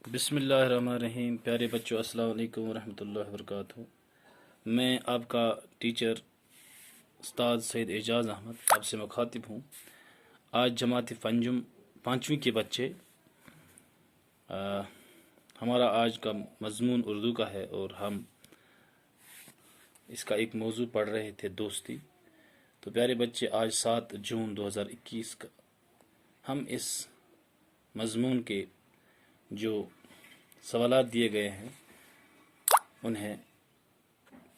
بسم اللہ الرحمن الرحیم۔ پیارے بچوں، السلام علیکم ورحمۃ اللہ وبرکاتہ۔ میں آپ کا ٹیچر استاد سید اعجاز احمد آپ سے مخاطب ہوں۔ آج جماعت پانچویں کے بچے، ہمارا آج کا مضمون اردو کا ہے اور ہم اس کا ایک موضوع پڑھ رہے تھے، دوستی۔ تو پیارے بچے، آج 7 جون 2021 کا ہم اس مضمون کے جو سوالات دیے گئے ہیں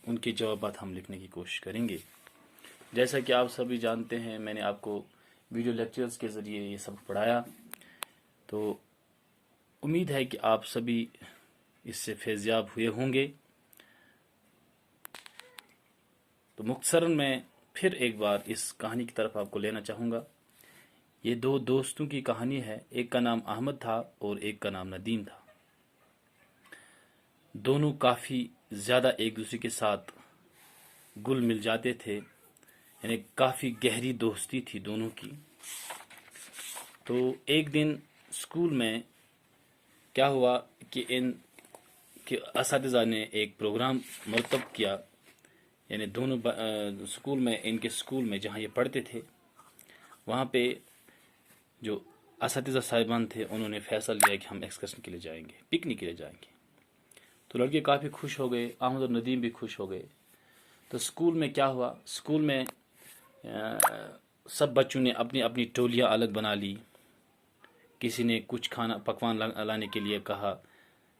ان کے جوابات ہم لکھنے کی کوشش کریں گے۔ جیسا کہ آپ سبھی جانتے ہیں، میں نے آپ کو ویڈیو لیکچرز کے ذریعے یہ سب پڑھایا، تو امید ہے کہ آپ سبھی اس سے فیضیاب ہوئے ہوں گے۔ تو مختصراً میں پھر ایک بار اس کہانی کی طرف آپ کو لینا چاہوں گا۔ یہ 2 دوستوں کی کہانی ہے، ایک کا نام احمد تھا اور ایک کا نام ندیم تھا۔ دونوں کافی زیادہ ایک دوسرے کے ساتھ گل مل جاتے تھے، یعنی کافی گہری دوستی تھی دونوں کی۔ تو ایک دن اسکول میں کیا ہوا کہ ان کے اساتذہ نے ایک پروگرام مرتب کیا، یعنی دونوں اسکول میں، ان کے اسکول میں جہاں یہ پڑھتے تھے، وہاں پہ جو اساتذہ صاحبان تھے انہوں نے فیصلہ لیا کہ ہم ایکسکرشن کے لیے جائیں گے، پکنک کے لیے جائیں گے۔ تو لڑکے کافی خوش ہو گئے، احمد اور ندیم بھی خوش ہو گئے۔ تو اسکول میں کیا ہوا، اسکول میں سب بچوں نے اپنی اپنی ٹولیاں الگ بنا لی۔ کسی نے کچھ کھانا پکوان لانے کے لیے کہا،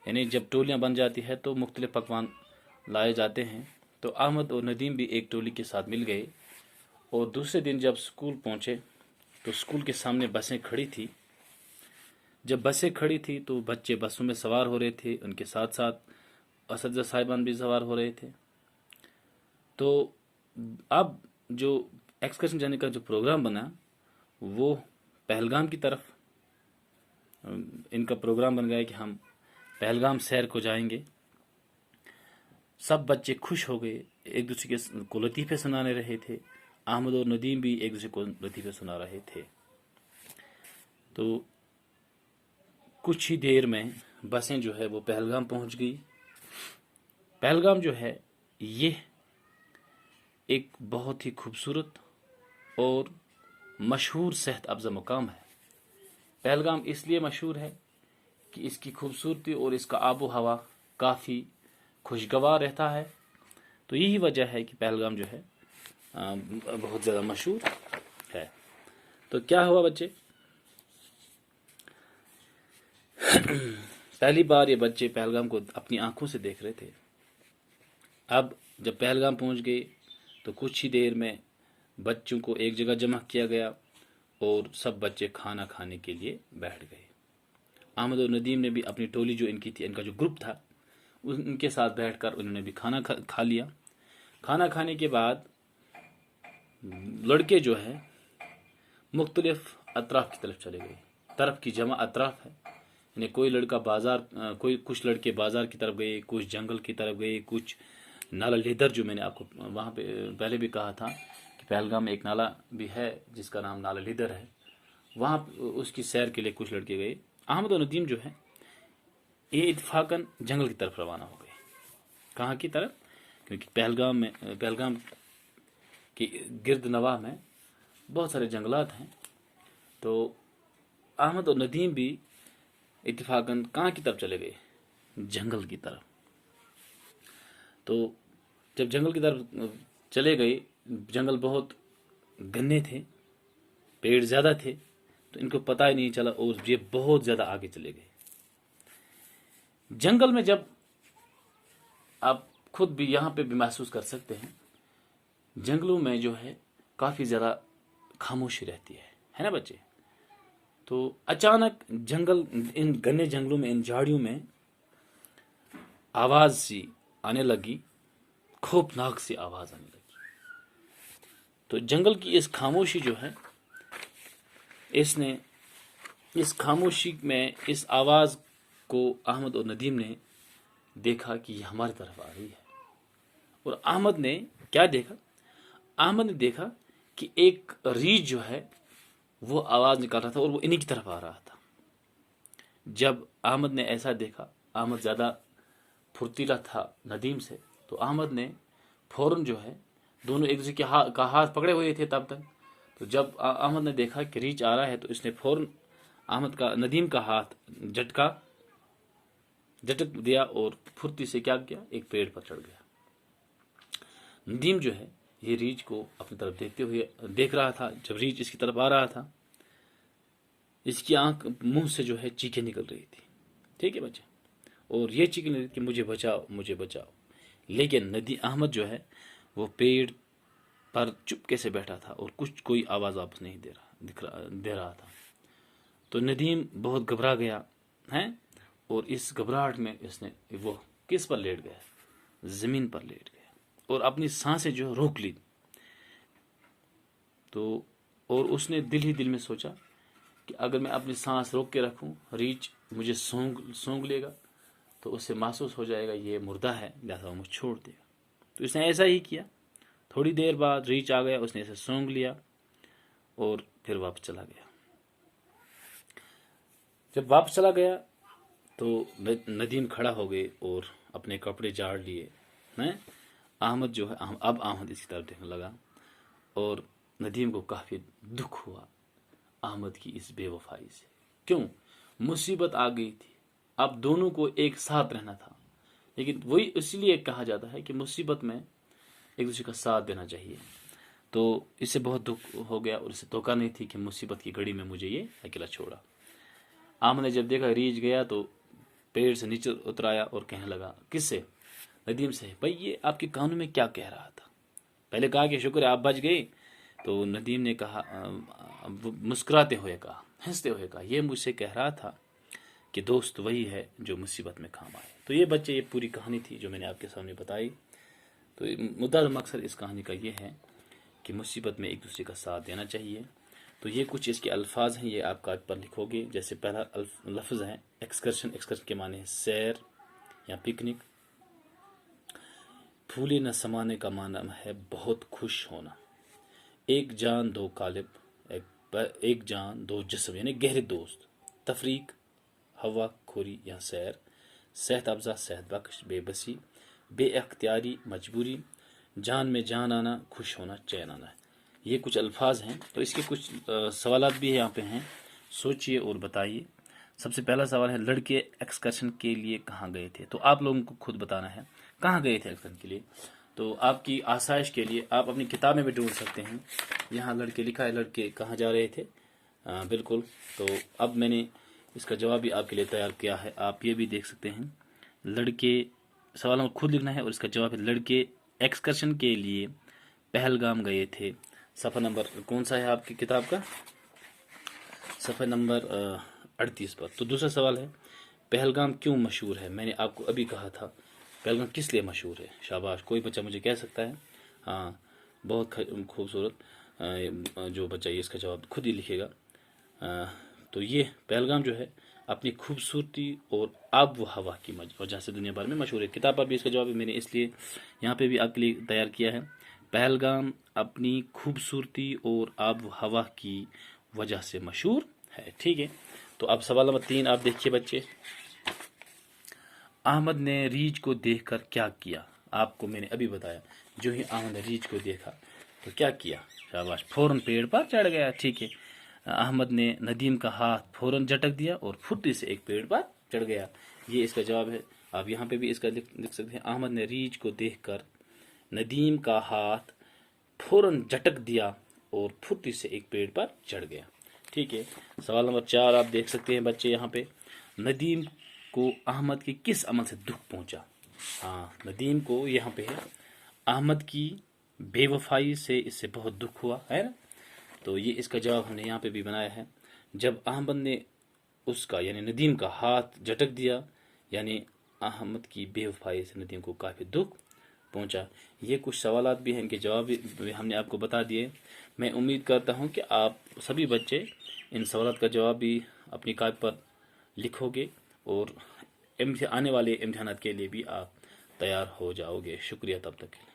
یعنی جب ٹولیاں بن جاتی ہے تو مختلف پکوان لائے جاتے ہیں۔ تو احمد اور ندیم بھی ایک ٹولی کے ساتھ مل گئے، اور دوسرے دن جب اسکول پہنچے تو اسکول کے سامنے بسیں کھڑی تھی۔ جب بسیں کھڑی تھی تو بچے بسوں میں سوار ہو رہے تھے، ان کے ساتھ ساتھ اساتذہ صاحبان بھی سوار ہو رہے تھے۔ تو اب جو ایکسکرشن جانے کا جو پروگرام بنا وہ پہلگام کی طرف، ان کا پروگرام بن گیا کہ ہم پہلگام سیر کو جائیں گے۔ سب بچے خوش ہو گئے، ایک دوسرے کو لطیفے سنانے رہے تھے۔ احمد اور ندیم بھی ایک دوسرے کو لطیفے سنا رہے تھے۔ تو کچھ ہی دیر میں بسیں جو ہے وہ پہلگام پہنچ گئی۔ پہلگام جو ہے یہ ایک بہت ہی خوبصورت اور مشہور صحت افزا مقام ہے۔ پہلگام اس لیے مشہور ہے کہ اس کی خوبصورتی اور اس کا آب و ہوا کافی خوشگوار رہتا ہے۔ تو یہی وجہ ہے کہ پہلگام جو ہے بہت زیادہ مشہور ہے۔ تو کیا ہوا بچے، پہلی بار یہ بچے پہلگام کو اپنی آنکھوں سے دیکھ رہے تھے۔ اب جب پہلگام پہنچ گئے تو کچھ ہی دیر میں بچوں کو ایک جگہ جمع کیا گیا اور سب بچے کھانا کھانے کے لیے بیٹھ گئے۔ احمد اور ندیم نے بھی اپنی ٹولی جو ان کی تھی، ان کا جو گروپ تھا، ان کے ساتھ بیٹھ کر انہوں نے بھی کھانا کھا لیا۔ کھانا کھانے کے بعد لڑکے جو ہے مختلف اطراف کی طرف چلے گئے۔ طرف کی جمع اطراف ہے، یعنی کچھ لڑکے بازار کی طرف گئے، کچھ جنگل کی طرف گئے، کچھ نالا لیدر، جو میں نے آپ کو وہاں پہ پہلے بھی کہا تھا کہ پہلگام میں ایک نالا بھی ہے جس کا نام نالا لیدر ہے، وہاں اس کی سیر کے لیے کچھ لڑکے گئے۔ احمد و ندیم جو ہے یہ اتفاقاً جنگل کی طرف روانہ ہو گئے۔ کہاں کی طرف؟ کیونکہ پہلگام کی گرد نواح میں بہت سارے جنگلات ہیں۔ تو احمد اور ندیم بھی اتفاقاً کہاں کی طرف چلے گئے؟ جنگل کی طرف۔ تو جب جنگل کی طرف چلے گئے، جنگل بہت گھنے تھے، پیڑ زیادہ تھے، تو ان کو پتہ ہی نہیں چلا اور یہ بہت زیادہ آگے چلے گئے۔ جنگل میں جب آپ خود بھی یہاں پہ بھی محسوس کر سکتے ہیں، جنگلوں میں جو ہے کافی زیادہ خاموشی رہتی ہے نا بچے؟ تو اچانک ان گھنے جنگلوں میں، ان جھاڑیوں میں آواز سی آنے لگی، خوفناک سی آواز آنے لگی۔ تو جنگل کی اس خاموشی جو ہے، اس خاموشی میں اس آواز کو احمد اور ندیم نے دیکھا کہ یہ ہماری طرف آ رہی ہے۔ اور احمد نے کیا دیکھا؟ احمد نے دیکھا کہ ایک ریچھ جو ہے وہ آواز نکال رہا تھا اور وہ انہی کی طرف آ رہا تھا۔ جب احمد نے ایسا دیکھا، احمد زیادہ پھرتیلا تھا ندیم سے، تو احمد نے فوراً جو ہے، دونوں ایک دوسرے کا ہاتھ پکڑے ہوئے تھے تب تک، تو جب احمد نے دیکھا کہ ریچھ آ رہا ہے تو اس نے فوراً ندیم کا ہاتھ جھٹک دیا اور پھرتی سے کیا کیا، ایک پیڑ پر چڑھ گیا۔ ندیم جو ہے یہ ریچھ کو اپنی طرف دیکھ رہا تھا۔ جب ریچھ اس کی طرف آ رہا تھا، اس کی آنکھ منہ سے جو ہے چیخیں نکل رہی تھی، ٹھیک ہے بچے، اور یہ چیخیں نکل رہی تھی کہ مجھے بچاؤ مجھے بچاؤ، لیکن احمد جو ہے وہ پیڑ پر چپکے سے بیٹھا تھا اور کوئی آواز واپس نہیں دے رہا تھا۔ تو ندیم بہت گھبرا گیا ہے، اور اس گھبراہٹ میں وہ کس پر لیٹ گیا، زمین پر لیٹ گیا اور اپنی سانسیں جو ہے روک لی۔ اور اس نے دل ہی دل میں سوچا کہ اگر میں اپنی سانس روک کے رکھوں، ریچھ مجھے سونگ لے گا تو اس سے محسوس ہو جائے گا یہ مردہ ہے، لہٰذا وہ مجھے چھوڑ دے گا۔ تو اس نے ایسا ہی کیا۔ تھوڑی دیر بعد ریچھ آ گیا، اس نے اسے سونگ لیا اور پھر واپس چلا گیا۔ جب واپس چلا گیا تو ندیم کھڑا ہو گئے اور اپنے کپڑے جھاڑ لیے۔ احمد جو ہے، اب احمد اس کی طرف دیکھنے لگا اور ندیم کو کافی دکھ ہوا احمد کی اس بے وفائی سے۔ کیوں؟ مصیبت آ گئی تھی، اب دونوں کو ایک ساتھ رہنا تھا، لیکن وہی اس لیے کہا جاتا ہے کہ مصیبت میں ایک دوسرے کا ساتھ دینا چاہیے۔ تو اس سے بہت دکھ ہو گیا اور اسے توقع نہیں تھی کہ مصیبت کی گھڑی میں مجھے یہ اکیلا چھوڑا۔ احمد نے جب دیکھا ریچھ گیا تو پیڑ سے نیچے اتر آیا اور کہنے لگا، کس سے؟ ندیم سے، بھائی یہ آپ کے کانوں میں کیا کہہ رہا تھا؟ پہلے کہا کہ شکر ہے آپ بچ گئے، تو ندیم نے کہا، مسکراتے ہوئے کہا، ہنستے ہوئے کہا، یہ مجھ سے کہہ رہا تھا کہ دوست وہی ہے جو مصیبت میں کام آئے۔ تو یہ بچے، یہ پوری کہانی تھی جو میں نے آپ کے سامنے بتائی۔ تو مدعا مقصد اس کہانی کا یہ ہے کہ مصیبت میں ایک دوسرے کا ساتھ دینا چاہیے۔ تو یہ کچھ اس کے الفاظ ہیں، یہ آپ کاغذ پر لکھو گے۔ جیسے پہلا لفظ ہے ایکسکرشن، ایکسکرشن کے معنی ہے سیر یا پکنک۔ پھولے نہ سمانے کا معنی ہے بہت خوش ہونا۔ ایک جان دو قالب، ایک جان دو جسم یعنی گہرے دوست۔ تفریق، ہوا خوری یا سیر۔ صحت افزا، صحت بخش، بے بسی، بے اختیاری، مجبوری، جان میں جان آنا، خوش ہونا، چین آنا ہے۔ یہ کچھ الفاظ ہیں، تو اس کے کچھ سوالات بھی یہاں پہ ہیں، سوچئے اور بتائیے۔ سب سے پہلا سوال ہے، لڑکے ایکسکرشن کے لیے کہاں گئے تھے؟ تو آپ لوگوں کو خود بتانا ہے کہاں گئے تھے ایکسکرشن کے لیے۔ تو آپ کی آسائش کے لیے آپ اپنی کتاب میں بھی ڈھونڈ سکتے ہیں، یہاں لڑکے لکھا ہے، لڑکے کہاں جا رہے تھے۔ بالکل، تو اب میں نے اس کا جواب بھی آپ کے لیے تیار کیا ہے، آپ یہ بھی دیکھ سکتے ہیں۔ لڑکے، سوالوں کو خود لکھنا ہے اور اس کا جواب ہے، لڑکے ایکسکرشن کے لیے پہلگام گئے تھے۔ صفحہ نمبر کون سا ہے آپ کی کتاب کا؟ صفحہ نمبر 38 پر۔ تو دوسرا سوال ہے، پہلگام کیوں مشہور ہے؟ میں نے آپ کو ابھی کہا تھا پہلگام کس لیے مشہور ہے۔ شاباش، کوئی بچہ مجھے کہہ سکتا ہے؟ ہاں، بہت خوبصورت۔ جو بچہ یہ اس کا جواب خود ہی لکھے گا۔ تو یہ پہلگام جو ہے اپنی خوبصورتی اور آب و ہوا کی وجہ سے دنیا بھر میں مشہور ہے۔ کتاب پر بھی اس کا جواب میں نے اس لیے یہاں پہ بھی آپ کے لیے تیار کیا ہے۔ پہلگام اپنی خوبصورتی اور آب و ہوا کی وجہ سے مشہور ہے، ٹھیک ہے۔ تو اب سوال نمبر 3 آپ دیکھیے بچے۔ احمد نے ریچھ کو دیکھ کر کیا کیا؟ آپ کو میں نے ابھی بتایا، جو ہی احمد نے ریچھ کو دیکھا تو کیا کیا؟ شاباش، فوراً پیڑ پر چڑھ گیا، ٹھیک ہے۔ احمد نے ندیم کا ہاتھ فوراً جھٹک دیا اور پھرتی سے ایک پیڑ پر چڑھ گیا۔ یہ اس کا جواب ہے۔ آپ یہاں پہ بھی اس کا لکھ سکتے ہیں، احمد نے ریچھ کو دیکھ کر ندیم کا ہاتھ فوراً جھٹک دیا اور پھرتی سے ایک پیڑ پر چڑھ گیا، ٹھیک ہے۔ سوال نمبر 4 آپ دیکھ سکتے ہیں بچے یہاں پہ، ندیم کو احمد کے کس عمل سے دکھ پہنچا؟ ہاں، ندیم کو یہاں پہ ہے احمد کی بے وفائی سے اس سے بہت دکھ ہوا ہے نا۔ تو یہ اس کا جواب ہم نے یہاں پہ بھی بنایا ہے، جب احمد نے اس کا یعنی ندیم کا ہاتھ جھٹک دیا، یعنی احمد کی بے وفائی سے ندیم کو کافی دکھ پہنچا۔ یہ کچھ سوالات بھی ہیں، ان کے جواب بھی ہم نے آپ کو بتا دیے۔ میں امید کرتا ہوں کہ آپ سبھی بچے ان سوالات کا جواب بھی اپنی کاغذ پر لکھو گے اور آنے والے امتحانات کے لیے بھی آپ تیار ہو جاؤ گے۔ شکریہ، تب تک کے لیے۔